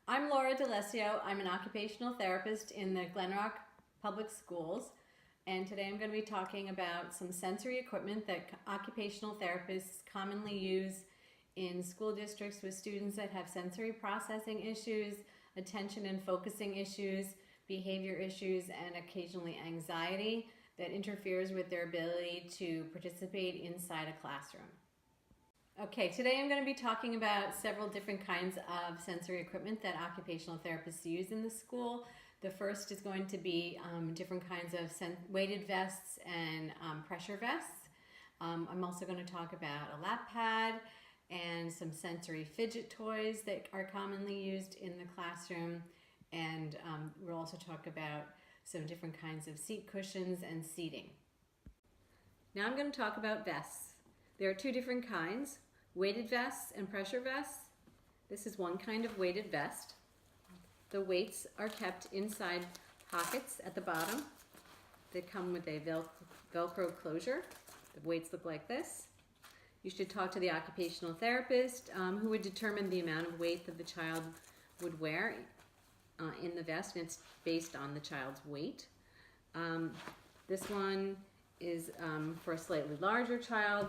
I'm Laura D'Alessio. I'm an occupational therapist in the Glen Rock Public Schools, and today I'm going to be talking about some sensory equipment that occupational therapists commonly use in school districts with students that have sensory processing issues, attention and focusing issues, behavior issues, and occasionally anxiety that interferes with their ability to participate inside a classroom. Okay, today I'm going to be talking about several different kinds of sensory equipment that occupational therapists use in the school. The first is going to be different kinds of weighted vests and pressure vests. I'm also going to talk about a lap pad and some sensory fidget toys that are commonly used in the classroom. And we'll also talk about some different kinds of seat cushions and seating. Now I'm going to talk about vests. There are two different kinds, weighted vests and pressure vests. This is one kind of weighted vest. The weights are kept inside pockets at the bottom. They come with a Velcro closure. The weights look like this. You should talk to the occupational therapist who would determine the amount of weight that the child would wear in the vest, and it's based on the child's weight. This one is for a slightly larger child.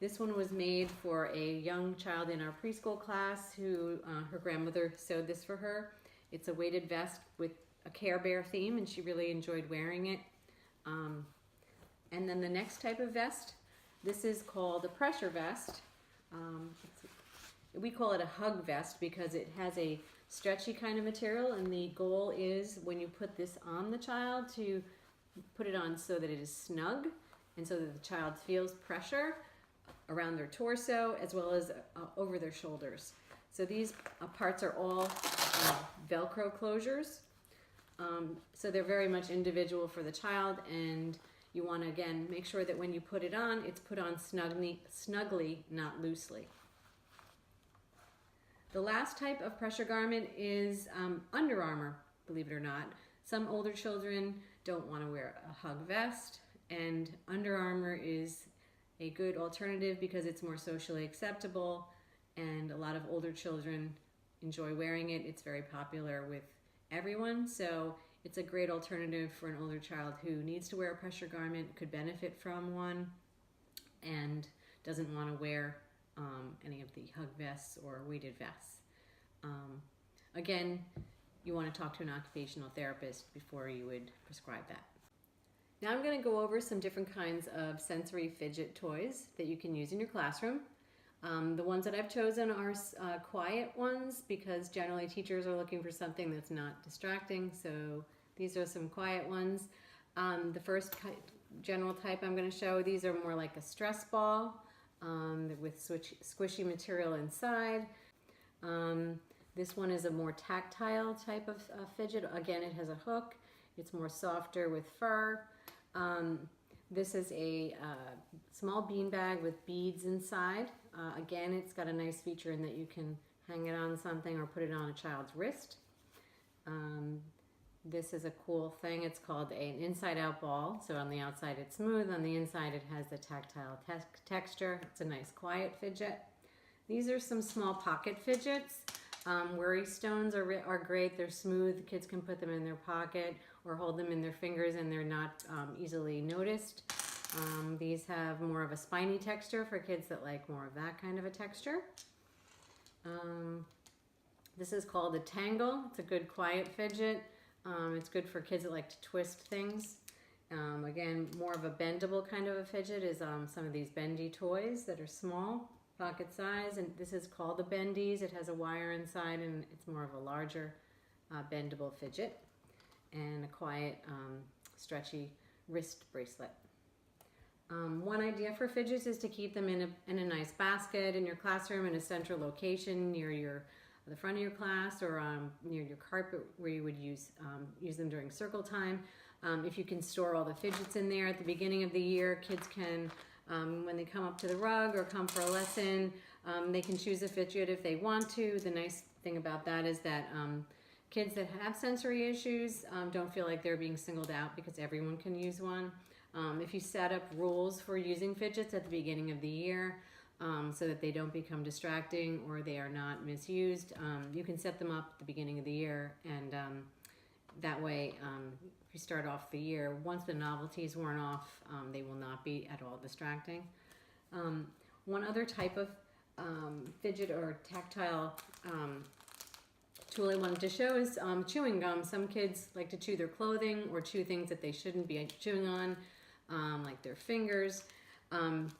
This one was made for a young child in our preschool class who her grandmother sewed this for her. It's a weighted vest with a Care Bear theme, and she really enjoyed wearing it. And then the next type of vest, this is called a pressure vest. We call it a hug vest because it has a stretchy kind of material, and the goal is when you put this on the child to put it on so that it is snug and so that the child feels pressure around their torso as well as over their shoulders. So these parts are all Velcro closures. So they're very much individual for the child, and you want to, again, make sure that when you put it on, it's put on snugly, not loosely. The last type of pressure garment is Under Armour, believe it or not. Some older children don't want to wear a hug vest, and Under Armour is a good alternative because it's more socially acceptable, and a lot of older children enjoy wearing it. It's very popular with everyone, so it's a great alternative for an older child who needs to wear a pressure garment, could benefit from one, and doesn't want to wear any of the hug vests or weighted vests. Again, you want to talk to an occupational therapist before you would prescribe that. Now I'm going to go over some different kinds of sensory fidget toys that you can use in your classroom. The ones that I've chosen are quiet ones because generally teachers are looking for something that's not distracting, so these are some quiet ones. The first general type I'm going to show, these are more like a stress ball with squishy material inside. This one is a more tactile type of fidget. Again, it has a hook. It's more softer with fur. This is a small bean bag with beads inside. Again, it's got a nice feature in that you can hang it on something or put it on a child's wrist. This is a cool thing. It's called an inside-out ball. So on the outside it's smooth, on the inside it has the tactile texture. It's a nice quiet fidget. These are some small pocket fidgets. Worry stones are great. They're smooth. Kids can put them in their pocket or hold them in their fingers, and they're not easily noticed. These have more of a spiny texture for kids that like more of that kind of a texture. This is called a tangle. It's a good quiet fidget. It's good for kids that like to twist things. Again, more of a bendable kind of a fidget is some of these bendy toys that are small, pocket size, and this is called the Bendies. It has a wire inside, and it's more of a larger bendable fidget, and a quiet stretchy wrist bracelet. One idea for fidgets is to keep them in a nice basket in your classroom in a central location near the front of your class or near your carpet where you would use them during circle time. If you can store all the fidgets in there at the beginning of the year, kids can, when they come up to the rug or come for a lesson, they can choose a fidget if they want to. The nice thing about that is that kids that have sensory issues don't feel like they're being singled out because everyone can use one. If you set up rules for using fidgets at the beginning of the year, so that they don't become distracting or they are not misused. You can set them up at the beginning of the year, and that way, if you start off the year, once the novelty's worn off, they will not be at all distracting. One other type of fidget or tactile tool I wanted to show is chewing gum. Some kids like to chew their clothing or chew things that they shouldn't be chewing on, like their fingers.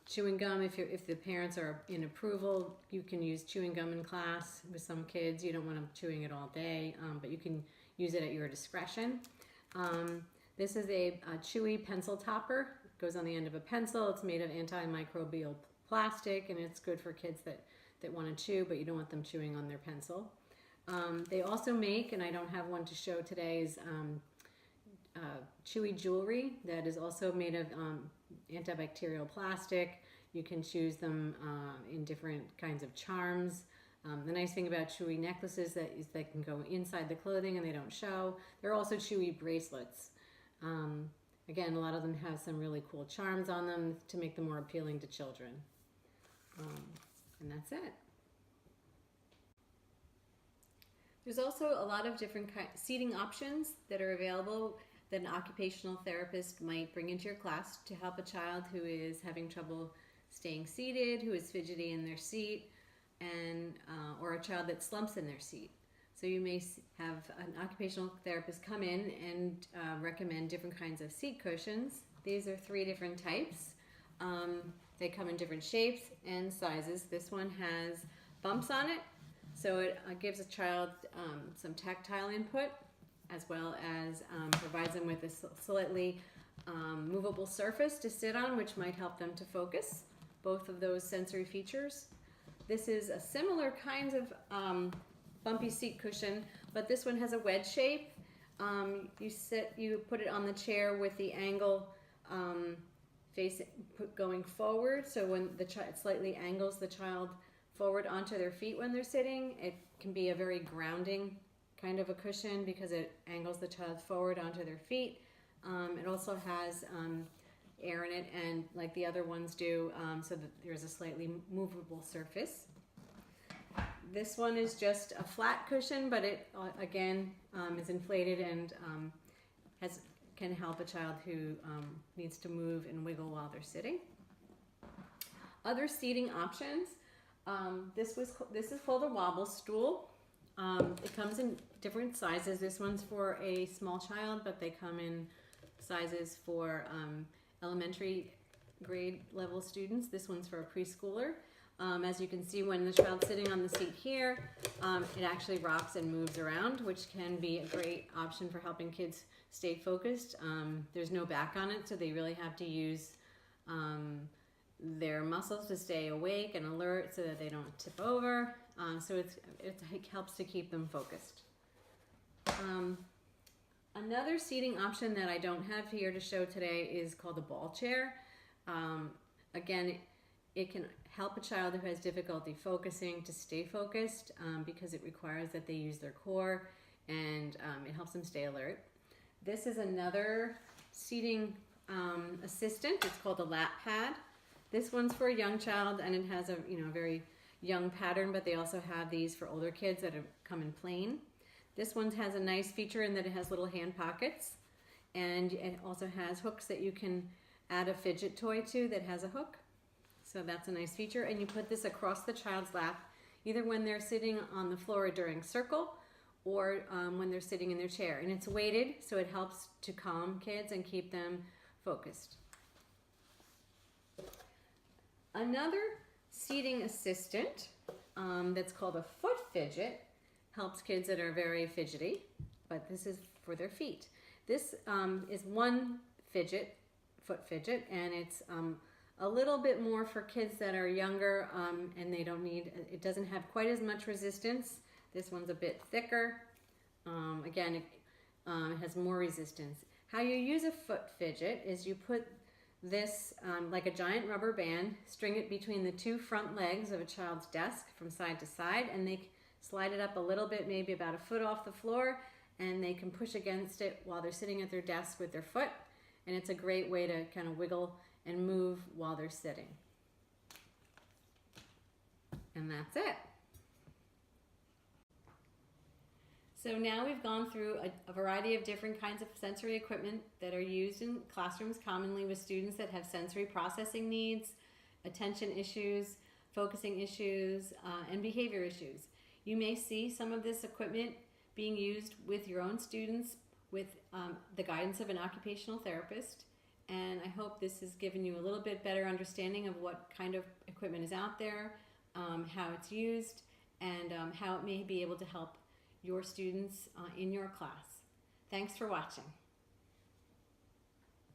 Chewing gum, if the parents are in approval, you can use chewing gum in class with some kids. You don't want them chewing it all day, but you can use it at your discretion. This is a chewy pencil topper. It goes on the end of a pencil. It's made of antimicrobial plastic, and it's good for kids that want to chew, but you don't want them chewing on their pencil. They also make, and I don't have one to show today, is chewy jewelry that is also made of antibacterial plastic. You can choose them in different kinds of charms. The nice thing about chewy necklaces is they can go inside the clothing and they don't show. There are also chewy bracelets. Again, a lot of them have some really cool charms on them to make them more appealing to children. And that's it. There's also a lot of different seating options that are available that an occupational therapist might bring into your class to help a child who is having trouble staying seated, who is fidgety in their seat, and or a child that slumps in their seat. So you may have an occupational therapist come in and recommend different kinds of seat cushions. These are 3 different types. They come in different shapes and sizes. This one has bumps on it, so it gives a child some tactile input, as well as provides them with a slightly movable surface to sit on, which might help them to focus. Both of those sensory features. This is a similar kind of bumpy seat cushion, but this one has a wedge shape. You put it on the chair with the angle going forward, so when the child slightly angles the child forward onto their feet when they're sitting. It can be a very grounding kind of a cushion because it angles the child forward onto their feet. It also has air in it, and like the other ones do, so that there's a slightly movable surface. This one is just a flat cushion, but it again is inflated and can help a child who needs to move and wiggle while they're sitting. Other seating options. This is called a wobble stool. It comes in different sizes. This one's for a small child, but they come in sizes for elementary grade level students. This one's for a preschooler. As you can see, when the child's sitting on the seat here, it actually rocks and moves around, which can be a great option for helping kids stay focused. There's no back on it, so they really have to use their muscles to stay awake and alert so that they don't tip over. So it helps to keep them focused. Another seating option that I don't have here to show today is called a ball chair. Again, it can help a child who has difficulty focusing to stay focused because it requires that they use their core, and it helps them stay alert. This is another seating assistant. It's called a lap pad. This one's for a young child, and it has a very young pattern, but they also have these for older kids that come in plain. This one has a nice feature in that it has little hand pockets, and it also has hooks that you can add a fidget toy to that has a hook. So that's a nice feature, and you put this across the child's lap, either when they're sitting on the floor during circle or when they're sitting in their chair. And it's weighted, so it helps to calm kids and keep them focused. Another seating assistant that's called a foot fidget helps kids that are very fidgety, but this is for their feet. This is one foot fidget, and it's a little bit more for kids that are younger, and it doesn't have quite as much resistance. This one's a bit thicker. Again, it has more resistance. How you use a foot fidget is you put this like a giant rubber band, string it between the 2 front legs of a child's desk from side to side, and they slide it up a little bit, maybe about a foot off the floor, and they can push against it while they're sitting at their desk with their foot, and it's a great way to kind of wiggle and move while they're sitting. And that's it. So now we've gone through a variety of different kinds of sensory equipment that are used in classrooms commonly with students that have sensory processing needs, attention issues, focusing issues, and behavior issues. You may see some of this equipment being used with your own students with the guidance of an occupational therapist. And I hope this has given you a little bit better understanding of what kind of equipment is out there, how it's used, and how it may be able to help your students in your class. Thanks for watching.